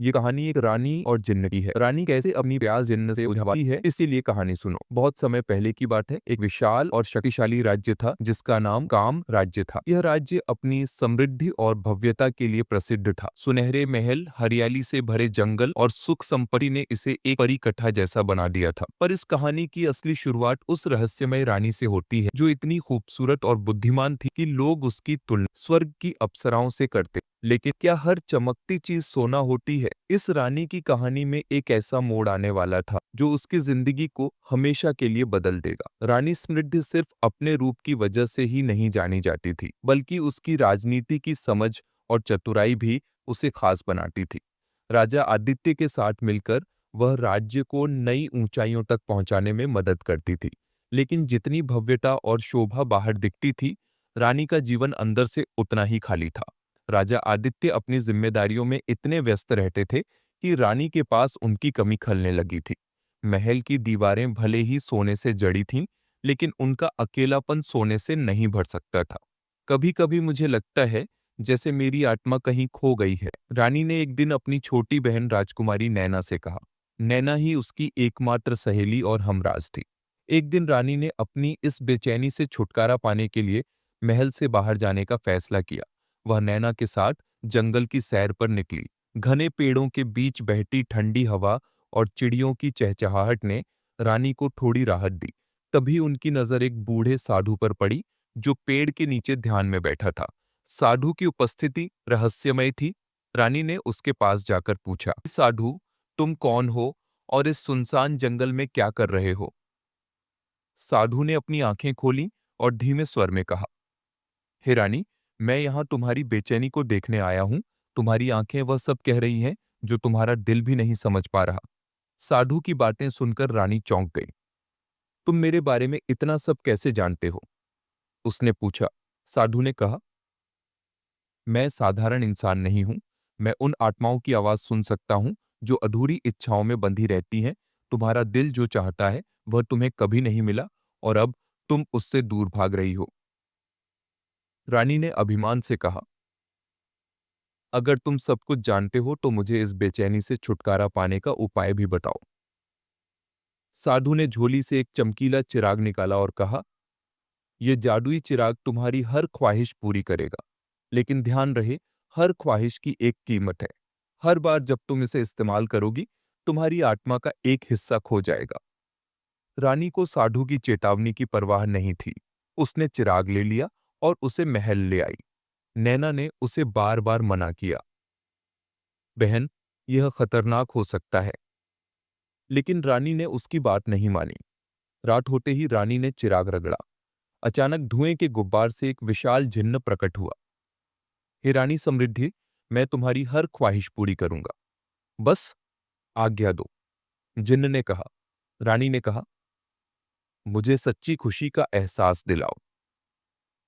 ये कहानी एक रानी और जिन्न की है। रानी कैसे अपनी प्यास जिन्न से उलझाती है, इसीलिए कहानी सुनो। बहुत समय पहले की बात है। एक विशाल और शक्तिशाली राज्य था जिसका नाम काम राज्य था। यह राज्य अपनी समृद्धि और भव्यता के लिए प्रसिद्ध था। सुनहरे महल, हरियाली से भरे जंगल और सुख संपत्ति ने इसे एक परी कथा जैसा बना दिया था। पर इस कहानी की असली शुरुआत उस रहस्यमय रानी से होती है जो इतनी खूबसूरत और बुद्धिमान थी कि लोग उसकी तुलना स्वर्ग की अप्सराओं से करते। लेकिन क्या हर चमकती चीज सोना होती है? इस रानी की कहानी में एक ऐसा मोड़ आने वाला था जो उसकी जिंदगी को हमेशा के लिए बदल देगा। रानी समृद्धि सिर्फ अपने रूप की वजह से ही नहीं जानी जाती थी, बल्कि उसकी राजनीति की समझ और चतुराई भी उसे खास बनाती थी। राजा आदित्य के साथ मिलकर वह राज्य को नई ऊंचाइयों तक पहुंचाने में मदद करती थी। लेकिन जितनी भव्यता और शोभा बाहर दिखती थी, रानी का जीवन अंदर से उतना ही खाली था। राजा आदित्य अपनी जिम्मेदारियों में इतने व्यस्त रहते थे कि रानी के पास उनकी कमी खलने लगी थी। महल की दीवारें भले ही सोने से जड़ी थीं, लेकिन उनका अकेलापन सोने से नहीं भर सकता था। कभी कभी मुझे लगता है जैसे मेरी आत्मा कहीं खो गई है, रानी ने एक दिन अपनी छोटी बहन राजकुमारी नैना से कहा। नैना ही उसकी एकमात्र सहेली और हमराज थी। एक दिन रानी ने अपनी इस बेचैनी से छुटकारा पाने के लिए महल से बाहर जाने का फैसला किया। वह नैना के साथ जंगल की सैर पर निकली। घने पेड़ों के बीच बहती ठंडी हवा और चिड़ियों की चहचहाहट ने रानी को थोड़ी राहत दी। तभी उनकी नजर एक बूढ़े साधु पर पड़ी जो पेड़ के नीचे ध्यान में बैठा था। साधु की उपस्थिति रहस्यमय थी। रानी ने उसके पास जाकर पूछा, साधु, तुम कौन हो और इस सुनसान जंगल में क्या कर रहे हो? साधु ने अपनी आंखें खोली और धीमे स्वर में कहा, हे रानी, मैं यहाँ तुम्हारी बेचैनी को देखने आया हूँ। तुम्हारी आंखें वह सब कह रही हैं जो तुम्हारा दिल भी नहीं समझ पा रहा। साधु की बातें सुनकर रानी चौंक गई। तुम मेरे बारे में इतना सब कैसे जानते हो? उसने पूछा। साधु ने कहा, मैं साधारण इंसान नहीं हूं। मैं उन आत्माओं की आवाज सुन सकता हूं जो अधूरी इच्छाओं में बंधी रहती हैं। तुम्हारा दिल जो चाहता है वह तुम्हें कभी नहीं मिला और अब तुम उससे दूर भाग रही हो। रानी ने अभिमान से कहा, अगर तुम सब कुछ जानते हो तो मुझे इस बेचैनी से छुटकारा पाने का उपाय भी बताओ। साधु ने झोली से एक चमकीला चिराग निकाला और कहा, यह जादुई चिराग तुम्हारी हर ख्वाहिश पूरी करेगा। लेकिन ध्यान रहे, हर ख्वाहिश की एक कीमत है। हर बार जब तुम इसे इस्तेमाल करोगी, तुम्हारी आत्मा का एक हिस्सा खो जाएगा। रानी को साधु की चेतावनी की परवाह नहीं थी। उसने चिराग ले लिया और उसे महल ले आई। नैना ने उसे बार बार मना किया, बहन, यह खतरनाक हो सकता है। लेकिन रानी ने उसकी बात नहीं मानी। रात होते ही रानी ने चिराग रगड़ा। अचानक धुएं के गुब्बार से एक विशाल जिन्न प्रकट हुआ। हे रानी समृद्धि, मैं तुम्हारी हर ख्वाहिश पूरी करूंगा, बस आज्ञा दो। जिन्न ने कहा। रानी ने कहा, मुझे सच्ची खुशी का एहसास दिलाओ।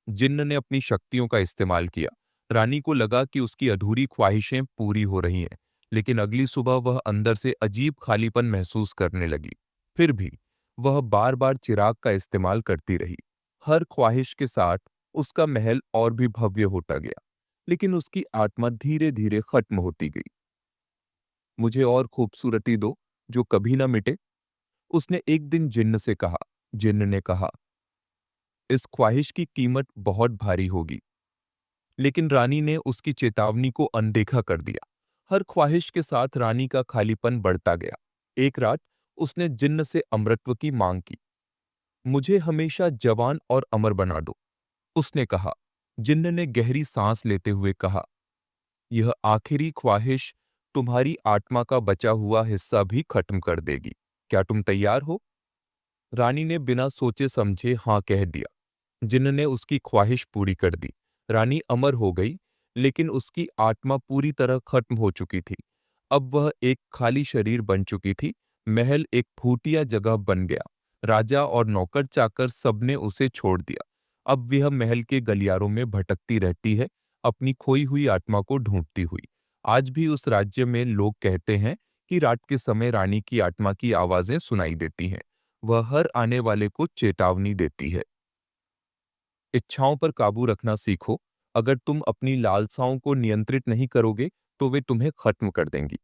जिन्न ने अपनी शक्तियों का इस्तेमाल किया। रानी को लगा कि उसकी अधूरी ख्वाहिशें पूरी हो रही हैं, लेकिन अगली सुबह वह अंदर से अजीब खालीपन महसूस करने लगी। फिर भी वह बार बार चिराग का इस्तेमाल करती रही। हर ख्वाहिश के साथ उसका महल और भी भव्य होता गया, लेकिन उसकी आत्मा धीरे धीरे खत्म होती गई। मुझे और खूबसूरती दो जो कभी न मिटे, उसने एक दिन जिन्न से कहा। जिन्न ने कहा, इस ख्वाहिश की कीमत बहुत भारी होगी। लेकिन रानी ने उसकी चेतावनी को अनदेखा कर दिया। हर ख्वाहिश के साथ रानी का खालीपन बढ़ता गया। एक रात उसने जिन्न से अमरत्व की मांग की। मुझे हमेशा जवान और अमर बना दो, उसने कहा। जिन्न ने गहरी सांस लेते हुए कहा, यह आखिरी ख्वाहिश तुम्हारी आत्मा का बचा हुआ हिस्सा भी खत्म कर देगी। क्या तुम तैयार हो? रानी ने बिना सोचे समझे हाँ कह दिया। जिन्न ने उसकी ख्वाहिश पूरी कर दी। रानी अमर हो गई, लेकिन उसकी आत्मा पूरी तरह खत्म हो चुकी थी। अब वह एक खाली शरीर बन चुकी थी। महल एक फूटिया जगह बन गया। राजा और नौकर चाकर सबने उसे छोड़ दिया। अब वह महल के गलियारों में भटकती रहती है, अपनी खोई हुई आत्मा को ढूंढती हुई। आज भी उस राज्य में लोग कहते हैं कि रात के समय रानी की आत्मा की आवाजें सुनाई देती हैं। वह हर आने वाले को चेतावनी देती है। इच्छाओं पर काबू रखना सीखो। अगर तुम अपनी लालसाओं को नियंत्रित नहीं करोगे तो वे तुम्हें खत्म कर देंगी।